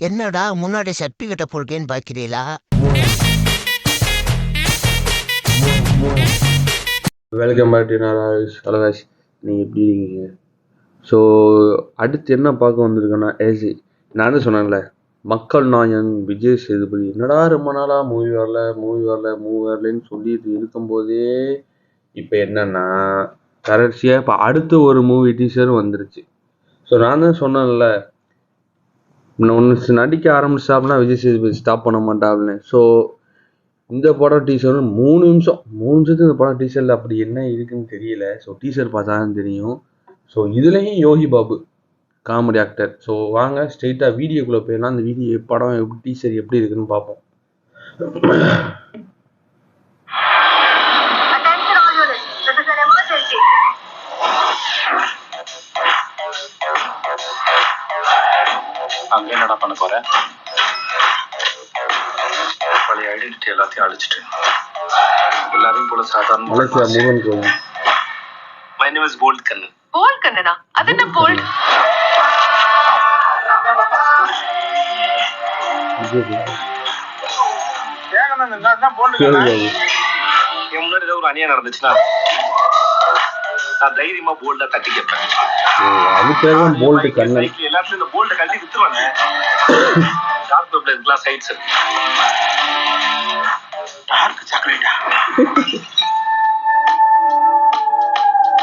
என்னடா முன்னாடி சர்டிஃபிகேட்டை போடுறேன்னு பார்க்கிறீங்களா? வெல்கம் பேக் டு அலகாஷ். நீங்கள் எப்படி இருக்கீங்க? ஸோ அடுத்து என்ன பார்க்க வந்திருக்கேன்னா ஏசி நான் தான் சொன்னேன்ல, மக்கள் நாயன் விஜய் சேதுபதி என்னடா ரொம்ப நாளாக மூவி வரலன்னு சொல்லிட்டு இருக்கும்போதே இப்போ என்னன்னா கடைசியாக இப்போ அடுத்து ஒரு மூவி டீசரும் வந்துருச்சு. ஸோ நான் தான் சொன்னேன்ல, ஒன்று நடிக்க ஆரம்பிச்சாப்னா விஜய் சேதுபதி ஸ்டாப் பண்ண மாட்டாப்னு. ஸோ இந்த படம் டீசர் 3 நிமிஷத்துக்கு இந்த படம் டீசரில் அப்படி என்ன இருக்குன்னு தெரியல. ஸோ டீசர் பார்த்தா தான் தெரியும். ஸோ இதுலேயும் Yogi Babu comedy actor. So வாங்க ஸ்ட்ரெயிட்டாக வீடியோக்குள்ளே போயிடலாம். அந்த வீடியோ படம் எப்படி டீசர் எப்படி இருக்குன்னு பார்ப்போம். அங்கே என்னடா பண்ண போற? பழைய ஐடென்டிட்டி எல்லாத்தையும் அழிச்சிட்டு எல்லாரையும் போல சாதாரண my name is bolt Kannan. Bolt கண்ணனா? அது என்ன போல்ட்? என் முன்னாடி ஏதாவது ஒரு அநியாயம் நடந்துச்சுன்னா நான் தைரியமா போல்டா தட்டி கேட்பேன். எல்லாத்துலயும் இந்த போல்ட கட்டி வித்துருவாங்க. டார்க் வெப்ல சைட்ஸ் டார்க் சாக்லேட்டா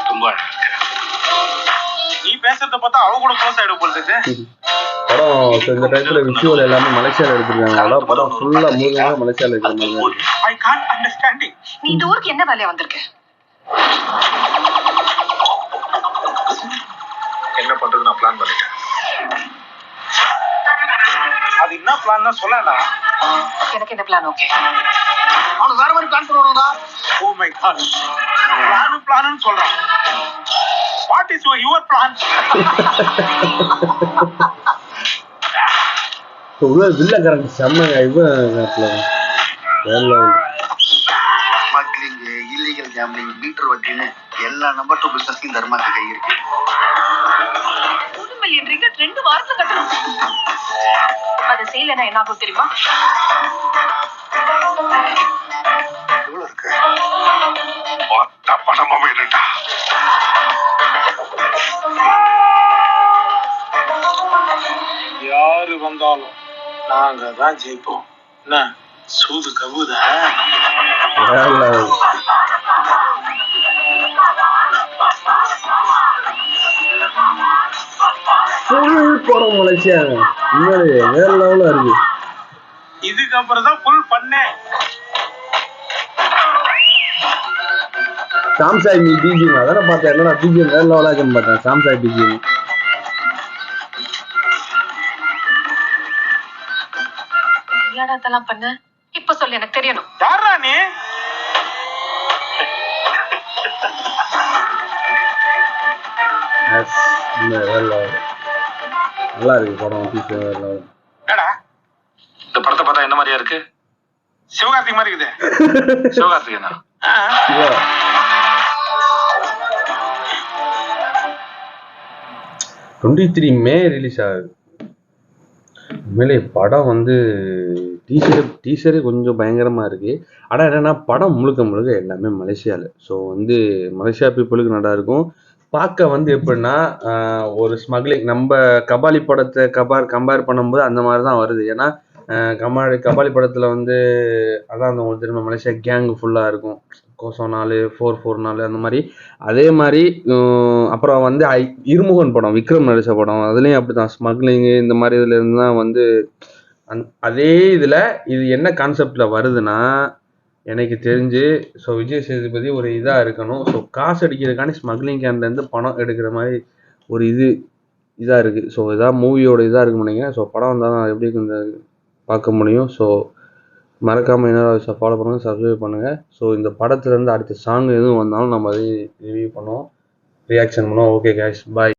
ரொம்ப நீ பேசுறத பார்த்தா அவ கூட க்ளோஸ் ஆயிடும் போல இருக்கு. படம் இந்த டைத்துல விஷுவல் எல்லாமே மலேசியால எடுத்துருக்காங்க. படம் ஃபுல்லா மூலமா மலேசியால எடுத்துருக்காங்க. I can't understanding. நீ இந்த ஊருக்கு என்ன வேலையா வந்திருக்க? என்ன பண்றது நான் பிளான் பண்ணிட்டேன். அது என்ன பிளான் தான் சொல்லடா. எனக்கு என்ன பிளான்? ஓகே, அவனுக்கு வேற மாதிரி பிளான் பண்ணுவானடா. ஓ மை காட், பிளான் சொல்றான். What is your plan? வில்ல கரண்ட் செம்மங்க. ஸ்மக்லிங், இல்லீகல் கேம்பிளிங், மீட்டர் வட்டின்னு எல்லா நம்பர் 2 பிசினஸ்க்கும் தர்மாக்கு கை இருக்கு. 1 மில்லியன் ரிங்கட் 2 வாரத்துல கட்டணும். அது செய்யலன்னா என்ன ஆகும் தெரியுமா? எவ்வளவு இருக்கு? மொத்த பணமும் வேணும்டா. யாரு வந்தாலும் நாங்க தான் ஜெயிப்போம். என்ன சூது கவுதா? படம் மலேசியா வேற லெவலா இருக்கு. இதுக்கப்புறம் தான் ஃபுல் பண்ணேன். சாம்சாய் நீ பிஜிஎம் அதான பார்த்தேன். என்னடா பிஜிஎம் வேற லெவலா இருக்குன்னு பார்த்தேன். சாம்சாய் பிஜிஎம் ஏடா இதெல்லாம் பண்ண? இப்ப சொல்லு, எனக்கு தெரியணும். யாரா நீ? நல்லா இருக்கு படம். என்னடா இந்த படத்தை பார்த்தா என்ன மாதிரியா இருக்கு? சிவகார்த்திக் மாதிரி இருக்குது. சிவகார்த்திகனா? 23 மே ரிலீஸ் ஆகுது. உண்மையிலே படம் வந்து டீசரே கொஞ்சம் பயங்கரமாக இருக்குது. ஆனால் என்னென்னா படம் முழுக்க எல்லாமே மலேசியாவில். ஸோ வந்து மலேசியா பீப்புளுக்கு நல்லா இருக்கும். பார்க்க வந்து எப்படின்னா ஒரு ஸ்மக்லிங், நம்ம கபாலி படத்தை கம்பேர் பண்ணும்போது அந்த மாதிரி தான் வருது. ஏன்னா கபாலி படத்தில் வந்து அதான் அந்த உங்களுக்கு திரும்ப மலேசியா கேங்கு ஃபுல்லாக இருக்கும். கோசோ 4, 4 4 அந்த மாதிரி. அதே மாதிரி அப்புறம் வந்து இருமுகன் படம், விக்ரம் நடித்த படம், அதுலேயும் அப்படி தான் ஸ்மக்லிங்கு இந்த மாதிரி இதுலேருந்து தான் வந்து அதே இதில் இது என்ன கான்செப்டில் வருதுன்னா எனக்கு தெரிஞ்சு ஸோ விஜய் சேதுபதி ஒரு இதாக இருக்கணும். ஸோ காசு அடிக்கிறதுக்காண்டி ஸ்மக்லிங் கேன்லேருந்து பணம் எடுக்கிற மாதிரி ஒரு இதாக இருக்குது. ஸோ இதான் மூவியோட இதாக இருக்குன்னு நினைக்கிறேன். ஸோ படம் வந்தால் தான் எப்படி இந்த பார்க்க முடியும். ஸோ மறக்காமல் என்ன ஃபாலோ பண்ணுங்கள், சப்ஸ்கிரைப் பண்ணுங்கள். ஸோ இந்த படத்துலேருந்து அடுத்த சாங் எதுவும் வந்தாலும் நம்ம அதையும் ரிவ்யூ பண்ணுவோம், ரியாக்ஷன் பண்ணுவோம். ஓகே கைஸ், பாய்.